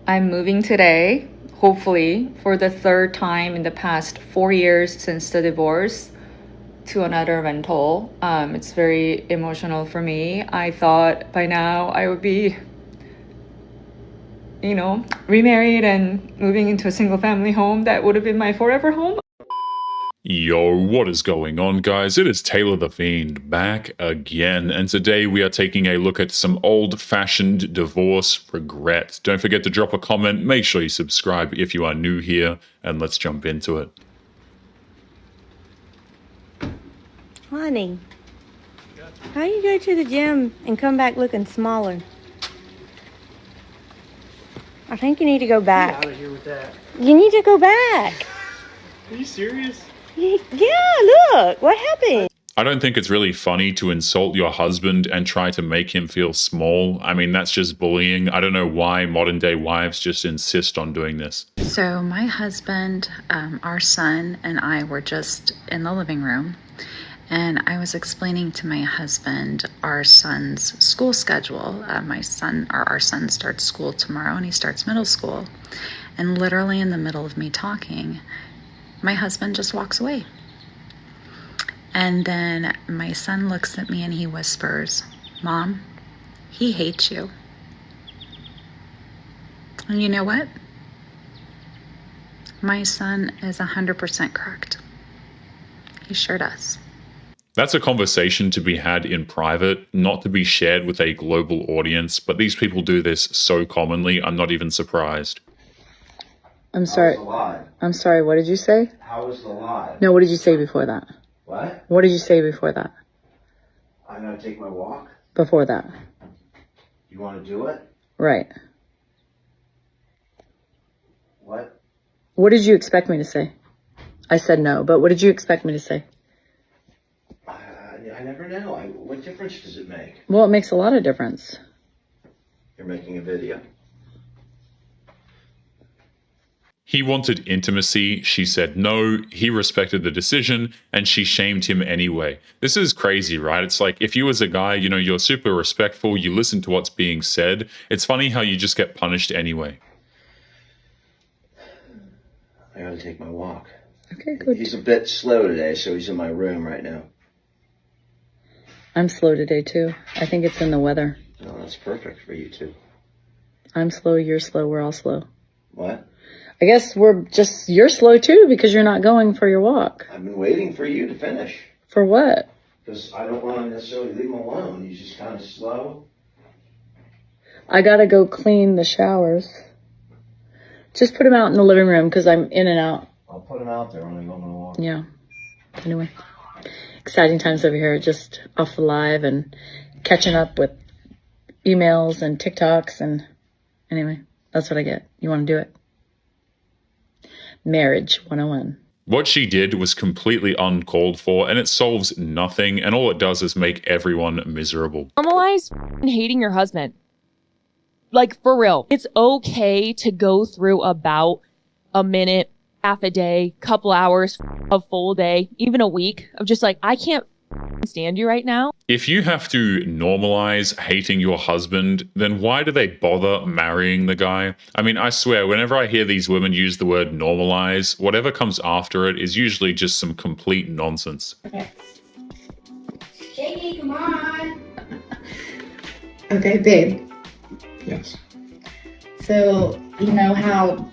I'm moving today, hopefully, for the third time in the past 4 years since the divorce to another rental. It's very emotional for me. I thought by now I would be, remarried and moving into a single family home that would have been my forever home. Yo, what is going on, guys? It is Taylor the Fiend back again, and today we are taking a look at some old-fashioned divorce regret. Don't forget to drop a comment, make sure you subscribe if you are new here, and let's jump into it. Honey, how you go to the gym and come back looking smaller? I think you need to go back. Get out of here with that. You need to go back. Are you serious? Yeah, look, what happened? I don't think it's really funny to insult your husband and try to make him feel small. I mean, that's just bullying. I don't know why modern day wives just insist on doing this. So my husband, our son, and I were just in the living room, and I was explaining to my husband our son's school schedule. Our son starts school tomorrow, and he starts middle school. And literally in the middle of me talking, my husband just walks away. And then my son looks at me and he whispers, "Mom, he hates you." And you know what? My son is 100% correct. He sure does. That's a conversation to be had in private, not to be shared with a global audience, but these people do this so commonly, I'm not even surprised. I'm sorry. I'm sorry, what did you say? How was the lie? No, what did you say before that? What? What did you say before that? I'm gonna take my walk. Before that. You want to do it? Right. What? What did you expect me to say? I said no, but what did you expect me to say? I never know. What difference does it make? Well, it makes a lot of difference. You're making a video. He wanted intimacy, she said no, he respected the decision, and she shamed him anyway. This is crazy, right? It's like, if you as a guy, you're super respectful, you listen to what's being said, it's funny how you just get punished anyway. I gotta take my walk. Okay, good. He's a bit slow today, so he's in my room right now. I'm slow today, too. I think it's in the weather. No, that's perfect for you too. I'm slow, you're slow, we're all slow. What? I guess you're slow, too, because you're not going for your walk. I've been waiting for you to finish. For what? Because I don't want to necessarily leave him alone. He's just kind of slow. I gotta go clean the showers. Just put him out in the living room, because I'm in and out. I'll put him out there when I go on my walk. Yeah. Anyway. Exciting times over here, just off the live and catching up with emails and TikToks, and anyway, that's what I get. You want to do it? Marriage 101. What she did was completely uncalled for, and it solves nothing, and all it does is make everyone miserable. Normalize hating your husband. Like, for real. It's okay to go through about a minute, half a day, couple hours, a full day, even a week of just like, I can't stand you right now. If you have to normalize hating your husband, then why do they bother marrying the guy? I mean, I swear, whenever I hear these women use the word normalize, whatever comes after it is usually just some complete nonsense. Okay. Jamie, come on. Okay, babe. Yes. So, you know how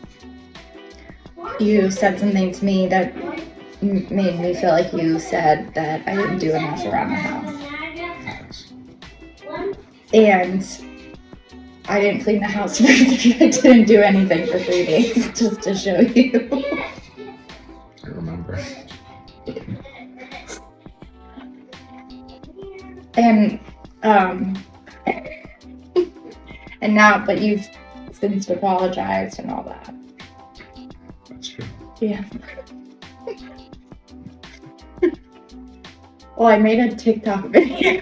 you said something to me that made me feel like you said that I didn't do enough around the house. And I didn't clean the house for 3 days. I didn't do anything for 3 days, just to show you. I remember. And, and now, but you've since apologized and all that. That's true. Yeah. Well, I made a TikTok video.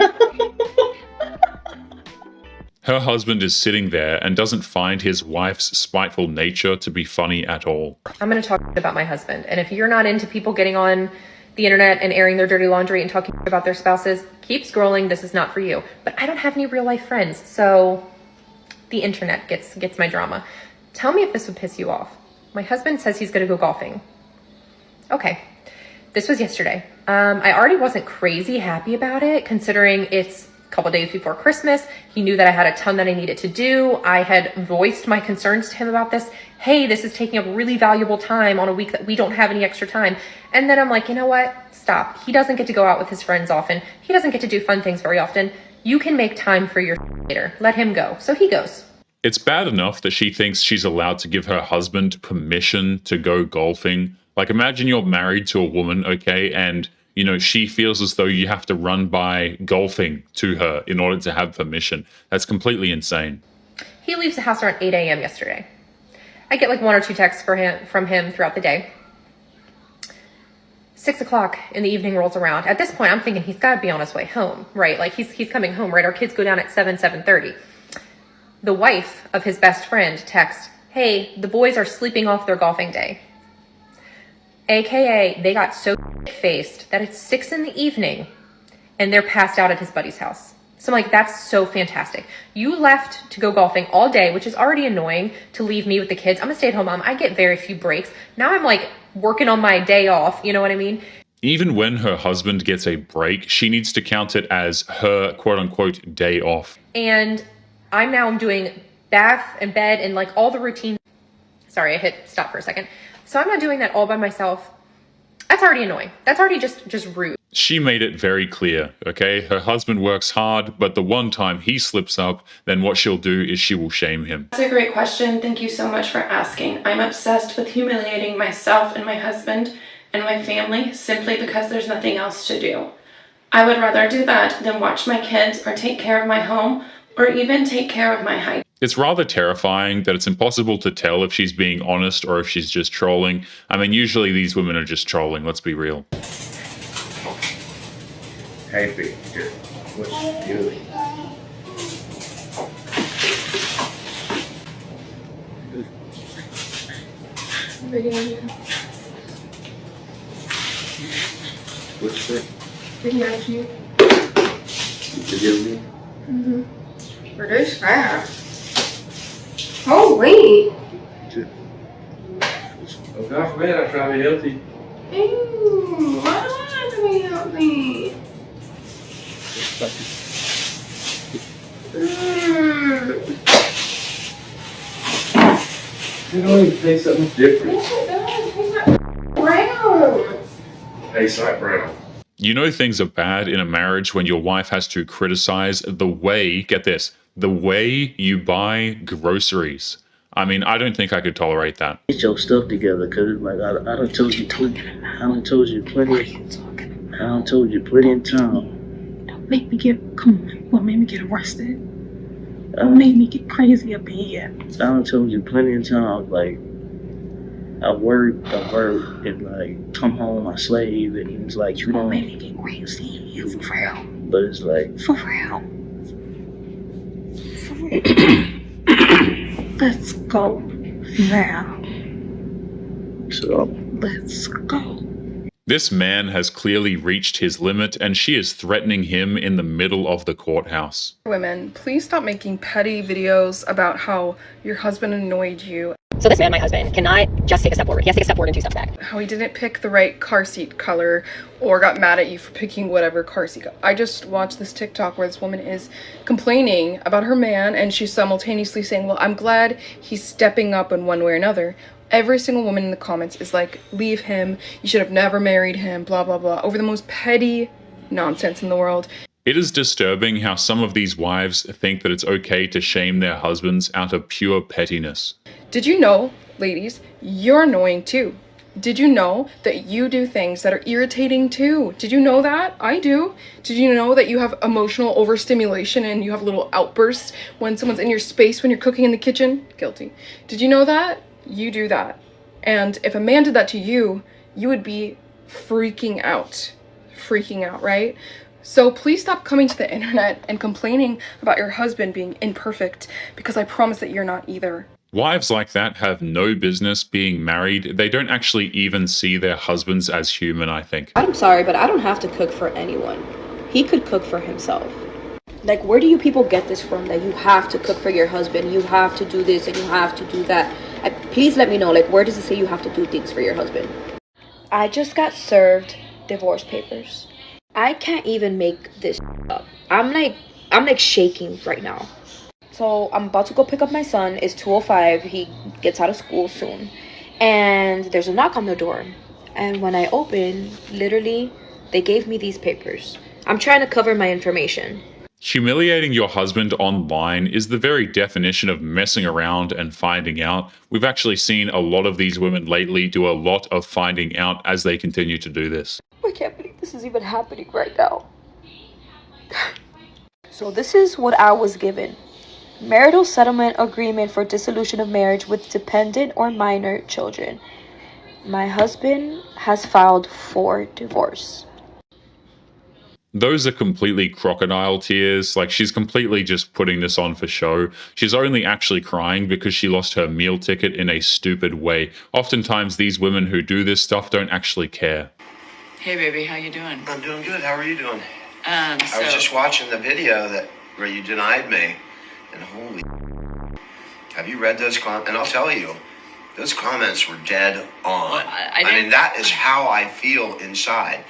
Her husband is sitting there and doesn't find his wife's spiteful nature to be funny at all. I'm going to talk about my husband. And if you're not into people getting on the internet and airing their dirty laundry and talking about their spouses, keep scrolling. This is not for you. But I don't have any real life friends, so the internet gets my drama. Tell me if this would piss you off. My husband says he's going to go golfing. Okay, this was yesterday. I already wasn't crazy happy about it, considering it's a couple days before Christmas. He knew that I had a ton that I needed to do. I had voiced my concerns to him about this. Hey, this is taking up really valuable time on a week that we don't have any extra time. And then I'm like, you know what? Stop. He doesn't get to go out with his friends often. He doesn't get to do fun things very often. You can make time for your later. Let him go. So he goes. It's bad enough that she thinks she's allowed to give her husband permission to go golfing. Like, imagine you're married to a woman, okay, and, you know, she feels as though you have to run by golfing to her in order to have permission. That's completely insane. He leaves the house around 8 a.m. yesterday. I get like 1 or 2 texts from him throughout the day. 6 o'clock in the evening rolls around. At this point, I'm thinking he's got to be on his way home, right? Like he's coming home, right? Our kids go down at 7:30. The wife of his best friend texts, hey, the boys are sleeping off their golfing day. AKA, they got so faced that it's 6 in the evening and they're passed out at his buddy's house. So I'm like, that's so fantastic. You left to go golfing all day, which is already annoying to leave me with the kids. I'm a stay-at-home mom. I get very few breaks. Now I'm like working on my day off. You know what I mean? Even when her husband gets a break, she needs to count it as her quote-unquote day off. And I'm now doing bath and bed and like all the routine. Sorry, I hit stop for a second. So I'm not doing that all by myself. That's already annoying. That's already just rude. She made it very clear, okay? Her husband works hard, but the one time he slips up, then what she'll do is she will shame him. That's a great question. Thank you so much for asking. I'm obsessed with humiliating myself and my husband and my family simply because there's nothing else to do. I would rather do that than watch my kids or take care of my home or even take care of my hygiene. It's rather terrifying that it's impossible to tell if she's being honest or if she's just trolling. I mean, usually these women are just trolling, let's be real. Hey, Fiend, here. What you doing? What's that? Video of you. You forgive me? Mm-hmm. Produce fast. Holy! Oh, God forbid I try to be healthy. Ew, why do I have to be healthy? You don't even taste something different. Yes, it does. Taste like brown. Tastes like brown. You know things are bad in a marriage when your wife has to criticize the way, get this, the way you buy groceries. I mean, I don't think I could tolerate that. Get your stuff together, cause like I done told you plenty. I done told you plenty of time. Don't make me get, come on, what made me get arrested? What made me get crazy up in here? I done told you plenty of times, like, I work, and like, come home, I slave, and it's like, you Don't know, make me get crazy. You for real. but it's like, For real. For real. Let's go now. so, Let's go. This man has clearly reached his limit and she is threatening him in the middle of the courthouse. Women, please stop making petty videos about how your husband annoyed you. So this man, my husband, cannot just take a step forward. He has to take a step forward and 2 steps back. How he didn't pick the right car seat color or got mad at you for picking whatever car seat. I just watched this TikTok where this woman is complaining about her man and she's simultaneously saying, well, I'm glad he's stepping up in one way or another. Every single woman in the comments is like, leave him, you should have never married him, blah, blah, blah, over the most petty nonsense in the world. It is disturbing how some of these wives think that it's okay to shame their husbands out of pure pettiness. Did you know, ladies, you're annoying too? Did you know that you do things that are irritating too? Did you know that? I do. Did you know that you have emotional overstimulation and you have little outbursts when someone's in your space when you're cooking in the kitchen? Guilty. Did you know that? You do that. And if a man did that to you, you would be freaking out. Freaking out, right? So please stop coming to the internet and complaining about your husband being imperfect, because I promise that you're not either. Wives like that have no business being married. They don't actually even see their husbands as human, I think. I'm sorry, but I don't have to cook for anyone. He could cook for himself. Like, where do you people get this from, that you have to cook for your husband, you have to do this, and you have to do that? Please let me know, like, where does it say you have to do things for your husband? I just got served divorce papers. I can't even make this up. I'm like shaking right now. So I'm about to go pick up my son. It's 2:05. He gets out of school soon. And there's a knock on the door. And when I open, literally, they gave me these papers. I'm trying to cover my information. Humiliating your husband online is the very definition of messing around and finding out. We've actually seen a lot of these women lately do a lot of finding out as they continue to do this. I can't believe this is even happening right now. So this is what I was given. Marital settlement agreement for dissolution of marriage with dependent or minor children. My husband has filed for divorce. Those are completely crocodile tears. Like, she's completely just putting this on for show. She's only actually crying because she lost her meal ticket in a stupid way. Oftentimes, these women who do this stuff don't actually care. Hey, baby, how you doing? I'm doing good. How are you doing? I was just watching the video where you denied me, and holy, have you read those comments? And I'll tell you, those comments were dead on. Well, I mean, that is how I feel inside.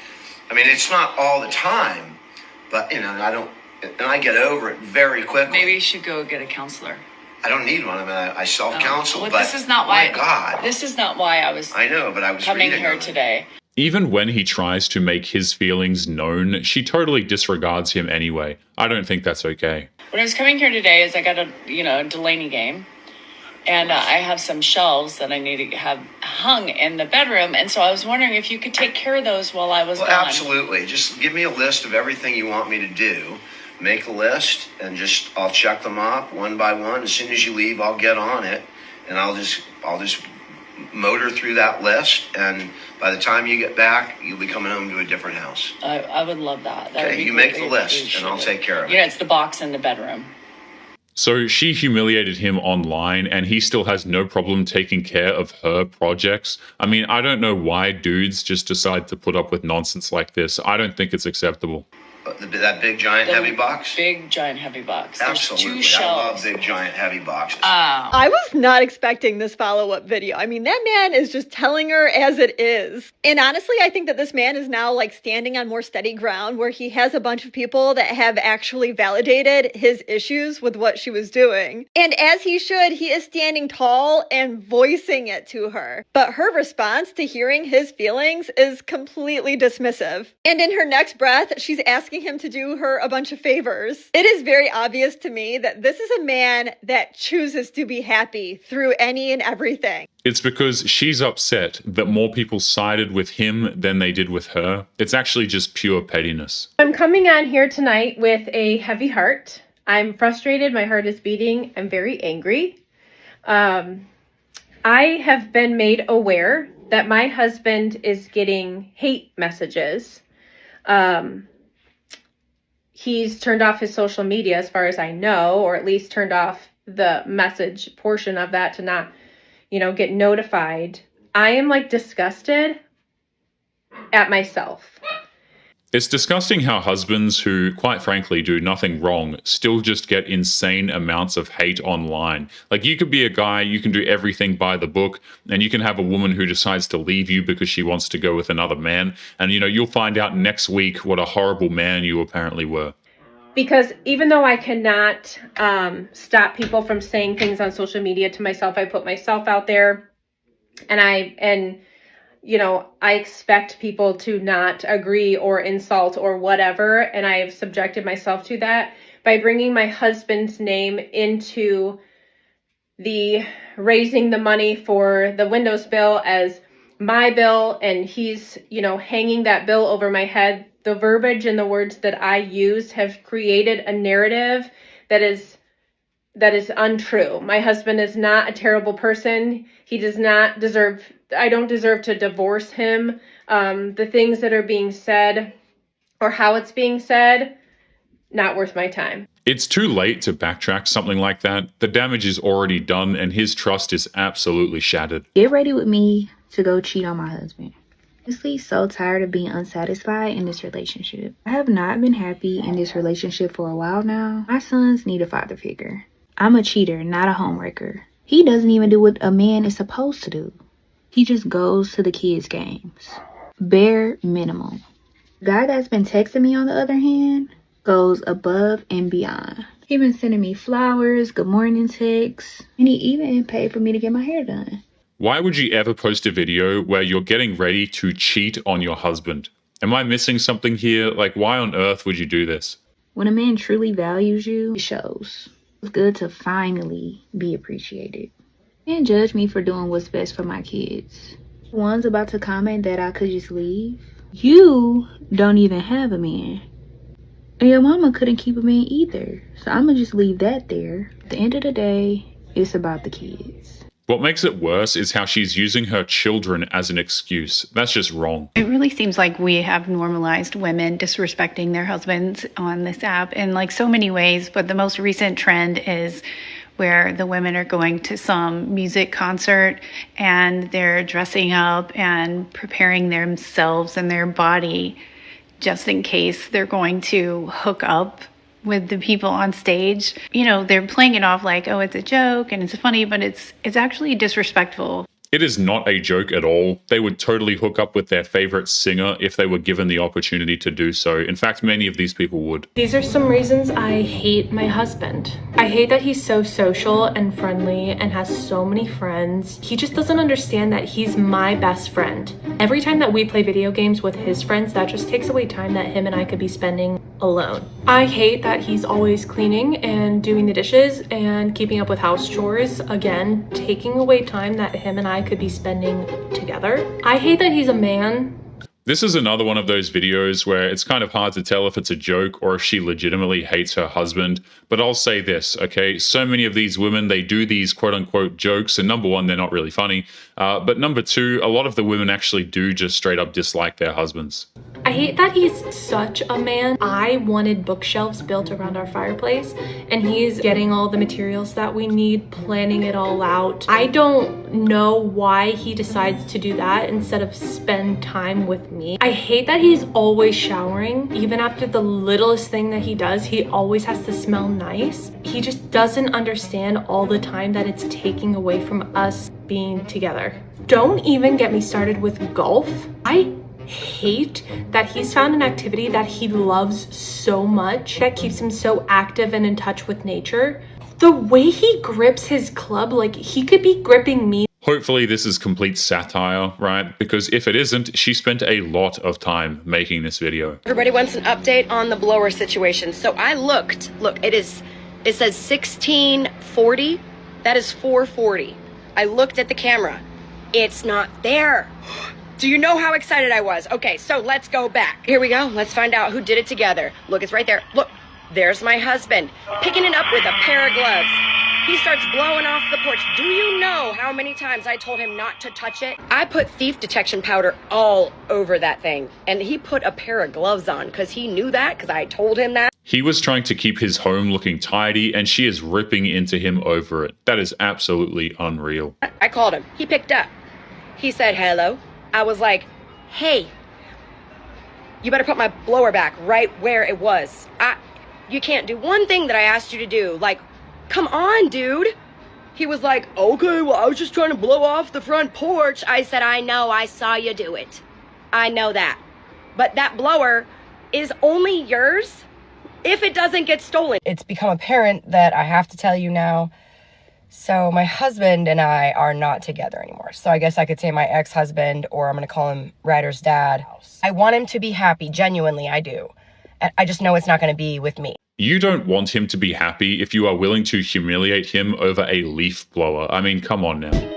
I mean, it's not all the time, but, you know, I get over it very quickly. Maybe you should go get a counselor. I don't need one. I mean, I self-counsel, well, but this is not why. My God. This is not why I was. I know, but I was coming reading here on it. today. Even when he tries to make his feelings known, she totally disregards him anyway. I don't think that's okay. When I was coming here today, is I got a Delaney game, and I have some shelves that I need to have hung in the bedroom, and so I was wondering if you could take care of those while I was gone. Absolutely. Just give me a list of everything you want me to do. Make a list, and I'll check them off one by one. As soon as you leave, I'll get on it, and I'll just motor through that list, and by the time you get back, you'll be coming home to a different house. I would love that. That would Okay, be you make the greatly list, and I'll take care of it. It's the box in the bedroom. So she humiliated him online, and he still has no problem taking care of her projects. I mean, I don't know why dudes just decide to put up with nonsense like this. I don't think it's acceptable. That big, giant, heavy box? Big, giant, heavy box. Absolutely. There's 2 shelves. I love big, giant, heavy boxes. I was not expecting this follow-up video. I mean, that man is just telling her as it is. And honestly, I think that this man is now like standing on more steady ground, where he has a bunch of people that have actually validated his issues with what she was doing. And as he should, he is standing tall and voicing it to her. But her response to hearing his feelings is completely dismissive. And in her next breath, she's asking him to do her a bunch of favors. It is very obvious to me that this is a man that chooses to be happy through any and everything. It's because she's upset that more people sided with him than they did with her. It's actually just pure pettiness. I'm coming on here tonight with a heavy heart. I'm frustrated. My heart is beating. I'm very angry. I have been made aware that my husband is getting hate messages. He's turned off his social media as far as I know, or at least turned off the message portion of that to not, get notified. I am disgusted at myself. It's disgusting how husbands who, quite frankly, do nothing wrong still just get insane amounts of hate online. Like, you could be a guy, you can do everything by the book, and you can have a woman who decides to leave you because she wants to go with another man. And, you'll find out next week what a horrible man you apparently were. Because even though I cannot stop people from saying things on social media to myself, I put myself out there, and I expect people to not agree or insult or whatever, and I have subjected myself to that by bringing my husband's name into the raising the money for the Windows bill as my bill, and he's, hanging that bill over my head. The verbiage and the words that I used have created a narrative that is untrue. My husband is not a terrible person. He does not deserve, I don't deserve to divorce him. The things that are being said or how it's being said, not worth my time. It's too late to backtrack something like that. The damage is already done, and his trust is absolutely shattered. Get ready with me to go cheat on my husband. Honestly, so tired of being unsatisfied in this relationship. I have not been happy in this relationship for a while now. My sons need a father figure. I'm a cheater, not a homewrecker. He doesn't even do what a man is supposed to do. He just goes to the kids' games. Bare minimum. The guy that's been texting me, on the other hand, goes above and beyond. He been sending me flowers, good morning texts, and he even paid for me to get my hair done. Why would you ever post a video where you're getting ready to cheat on your husband? Am I missing something here? Like, why on earth would you do this? When a man truly values you, it shows. It's good to finally be appreciated. You can't judge me for doing what's best for my kids. The one's about to comment that I could just leave. You don't even have a man. And your mama couldn't keep a man either. So I'ma just leave that there. At the end of the day, it's about the kids. What makes it worse is how she's using her children as an excuse. That's just wrong. It really seems like we have normalized women disrespecting their husbands on this app in like so many ways, but the most recent trend is where the women are going to some music concert and they're dressing up and preparing themselves and their body just in case they're going to hook up with the people on stage. You know, they're playing it off like, oh, it's a joke and it's funny, but it's actually disrespectful. It is not a joke at all. They would totally hook up with their favorite singer if they were given the opportunity to do so. In fact, many of these people would. These are some reasons I hate my husband. I hate that he's so social and friendly and has so many friends. He just doesn't understand that he's my best friend. Every time that we play video games with his friends, that just takes away time that him and I could be spending alone. I hate that he's always cleaning and doing the dishes and keeping up with house chores. Again, taking away time that him and I could be spending together. I hate that he's a man. This is another one of those videos where it's kind of hard to tell if it's a joke or if she legitimately hates her husband. But I'll say this, okay? So many of these women, they do these quote-unquote jokes, and number one, they're not really funny. But number two, a lot of the women actually do just straight up dislike their husbands. I hate that he's such a man. I wanted bookshelves built around our fireplace, and he's getting all the materials that we need, planning it all out. I don't know why he decides to do that instead of spend time with me. I hate that he's always showering. Even after the littlest thing that he does, he always has to smell nice. He just doesn't understand all the time that it's taking away from us being together. Don't even get me started with golf. I hate that he's found an activity that he loves so much that keeps him so active and in touch with nature. The way he grips his club, like he could be gripping me. Hopefully this is complete satire, right? Because if it isn't, she spent a lot of time making this video. Everybody wants an update on the blower situation. So I looked. Look, it says 1640. That is 440. I looked at the camera. It's not there. Do you know how excited I was? Okay, so let's go back. Here we go. Let's find out who did it together. Look, it's right there. Look, there's my husband picking it up with a pair of gloves. He starts blowing off the porch. Do you know how many times I told him not to touch it? I put thief detection powder all over that thing. And he put a pair of gloves on because he knew that because I told him that. He was trying to keep his home looking tidy, and she is ripping into him over it. That is absolutely unreal. I called him. He picked up. He said, hello. I was like, hey, you better put my blower back right where it was. You can't do one thing that I asked you to do. Like, come on, dude. He was like, okay, well, I was just trying to blow off the front porch. I said, I know, I saw you do it. I know that. But that blower is only yours if it doesn't get stolen. It's become apparent that I have to tell you now. So my husband and I are not together anymore. So I guess I could say my ex-husband, or I'm going to call him Ryder's dad. I want him to be happy. Genuinely, I do. I just know it's not going to be with me. You don't want him to be happy if you are willing to humiliate him over a leaf blower. I mean, come on now.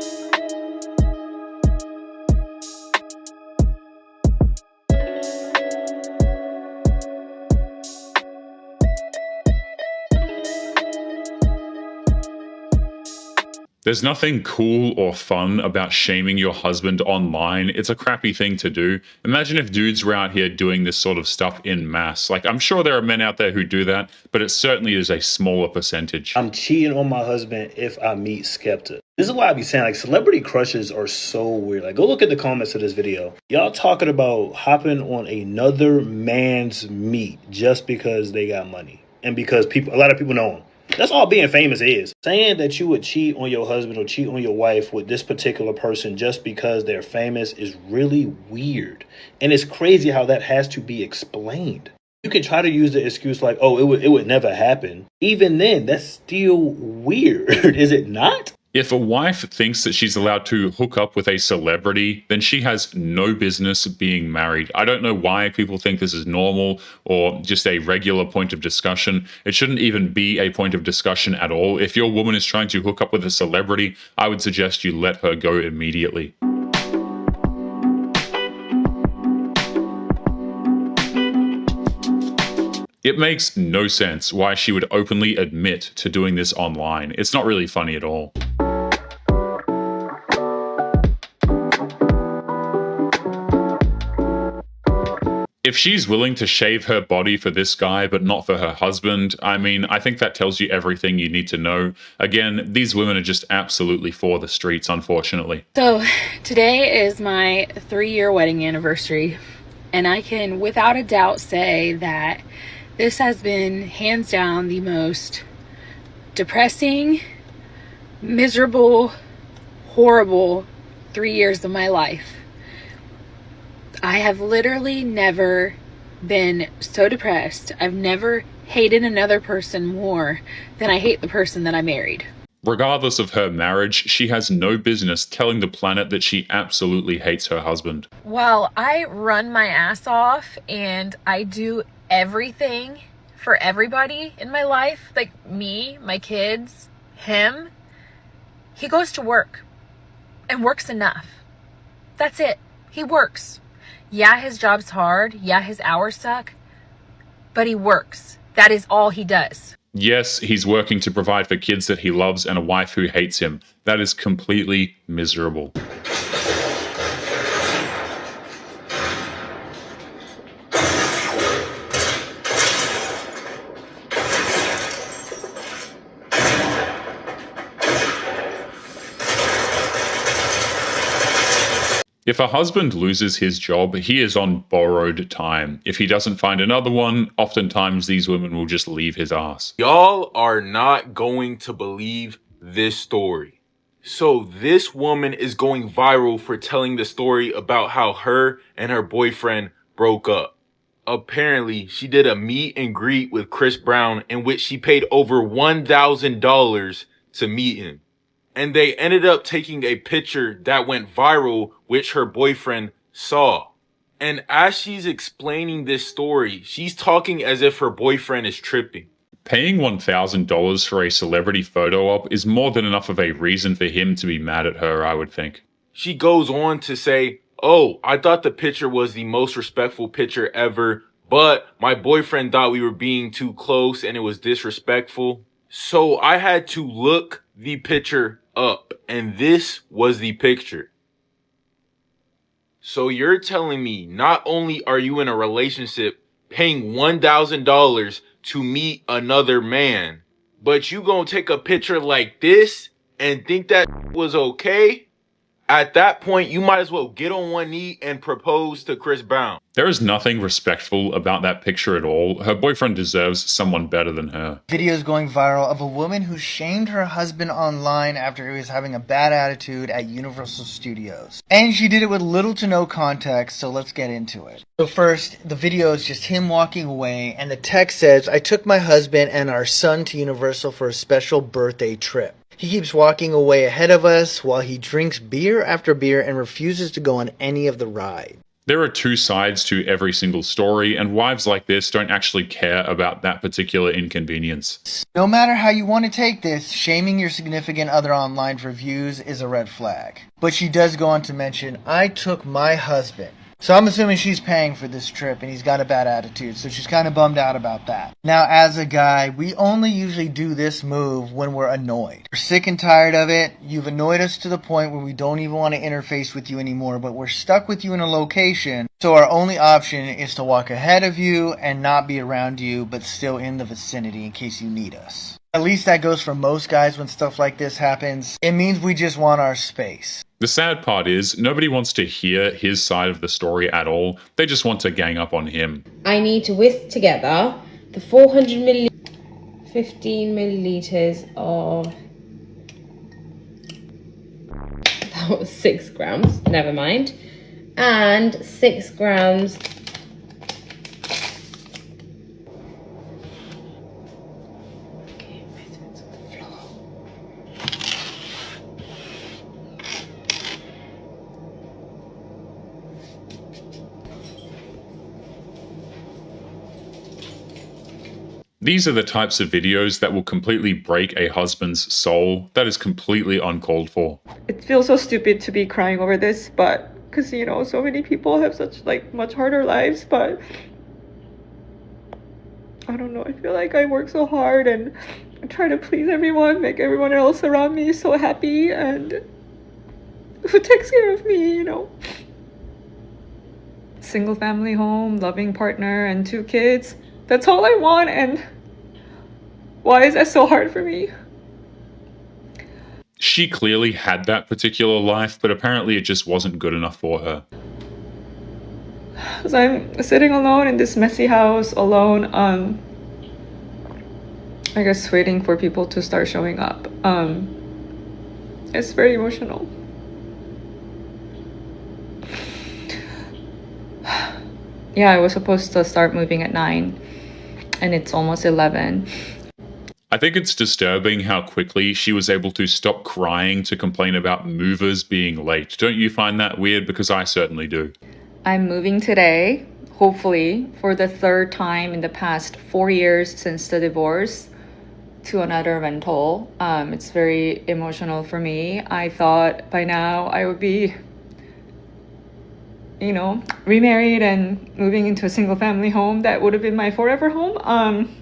There's nothing cool or fun about shaming your husband online. It's a crappy thing to do. Imagine if dudes were out here doing this sort of stuff in mass. Like, I'm sure there are men out there who do that, but it certainly is a smaller percentage. I'm cheating on my husband if I meet Skepta. This is why I be saying, like, celebrity crushes are so weird. Like, go look at the comments of this video. Y'all talking about hopping on another man's meat just because they got money. And because a lot of people know them. That's all being famous is. Saying that you would cheat on your husband or cheat on your wife with this particular person just because they're famous is really weird. And it's crazy how that has to be explained. You can try to use the excuse like, oh, it would never happen. Even then, that's still weird, is it not? If a wife thinks that she's allowed to hook up with a celebrity, then she has no business being married. I don't know why people think this is normal or just a regular point of discussion. It shouldn't even be a point of discussion at all. If your woman is trying to hook up with a celebrity, I would suggest you let her go immediately. It makes no sense why she would openly admit to doing this online. It's not really funny at all. If she's willing to shave her body for this guy but not for her husband, I mean, I think that tells you everything you need to know. Again, these women are just absolutely for the streets, unfortunately. So today is my 3-year wedding anniversary, and I can without a doubt say that this has been hands down the most depressing, miserable, horrible 3 years of my life. I have literally never been so depressed. I've never hated another person more than I hate the person that I married. Regardless of her marriage, she has no business telling the planet that she absolutely hates her husband. While I run my ass off and I do everything for everybody in my life, like me, my kids, him, he goes to work and works enough. That's it. He works. Yeah, his job's hard. Yeah, his hours suck. But he works. That is all he does. Yes, he's working to provide for kids that he loves and a wife who hates him. That is completely miserable. If a husband loses his job, he is on borrowed time. If he doesn't find another one, oftentimes these women will just leave his ass. Y'all are not going to believe this story. So this woman is going viral for telling the story about how her and her boyfriend broke up. Apparently, she did a meet and greet with Chris Brown in which she paid over $1,000 to meet him. And they ended up taking a picture that went viral, which her boyfriend saw. And as she's explaining this story, she's talking as if her boyfriend is tripping. Paying $1,000 for a celebrity photo op is more than enough of a reason for him to be mad at her, I would think. She goes on to say, "Oh, I thought the picture was the most respectful picture ever, but my boyfriend thought we were being too close and it was disrespectful. So I had to look the picture up, and this was the picture." So you're telling me not only are you in a relationship paying $1,000 to meet another man, but you gonna take a picture like this and think that was okay? At that point, you might as well get on one knee and propose to Chris Brown. There is nothing respectful about that picture at all. Her boyfriend deserves someone better than her. Videos going viral of a woman who shamed her husband online after he was having a bad attitude at Universal Studios. And she did it with little to no context, so let's get into it. So first, the video is just him walking away, and the text says, "I took my husband and our son to Universal for a special birthday trip. He keeps walking away ahead of us while he drinks beer after beer and refuses to go on any of the rides." There are two sides to every single story, and wives like this don't actually care about that particular inconvenience. No matter how you want to take this, shaming your significant other online for views is a red flag. But she does go on to mention, "I took my husband." So I'm assuming she's paying for this trip and he's got a bad attitude, so she's kind of bummed out about that. Now, as a guy, we only usually do this move when we're annoyed. We're sick and tired of it. You've annoyed us to the point where we don't even want to interface with you anymore, but we're stuck with you in a location, so our only option is to walk ahead of you and not be around you, but still in the vicinity in case you need us. At least that goes for most guys when stuff like this happens. It means we just want our space. The sad part is, nobody wants to hear his side of the story at all. They just want to gang up on him. I need to whisk together the 400 milliliters, 15 milliliters of, that was 6 grams, never mind, and 6 grams These are the types of videos that will completely break a husband's soul. That is completely uncalled for. It feels so stupid to be crying over this, but because, you know, so many people have such like much harder lives, but I don't know, I feel like I work so hard and I try to please everyone, make everyone else around me so happy, and who takes care of me, you know? Single family home, loving partner, and 2 kids. That's all I want, and why is that so hard for me? She clearly had that particular life, but apparently it just wasn't good enough for her. Because I'm sitting alone in this messy house, alone, I guess waiting for people to start showing up. It's very emotional. Yeah, I was supposed to start moving at 9, and it's almost 11. I think it's disturbing how quickly she was able to stop crying to complain about movers being late. Don't you find that weird? Because I certainly do. I'm moving today, hopefully, for the 3rd time in the past 4 years since the divorce, to another rental. It's very emotional for me. I thought by now I would be, you know, remarried and moving into a single family home that would have been my forever home.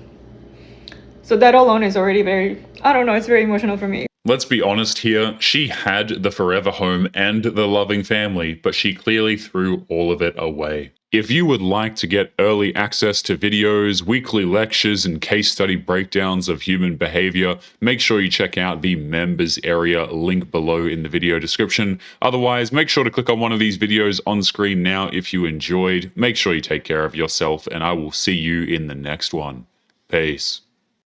So that alone is already very, I don't know, it's very emotional for me. Let's be honest here, she had the forever home and the loving family, but she clearly threw all of it away. If you would like to get early access to videos, weekly lectures, and case study breakdowns of human behavior, make sure you check out the members area link below in the video description. Otherwise, make sure to click on one of these videos on screen now if you enjoyed. Make sure you take care of yourself, and I will see you in the next one. Peace.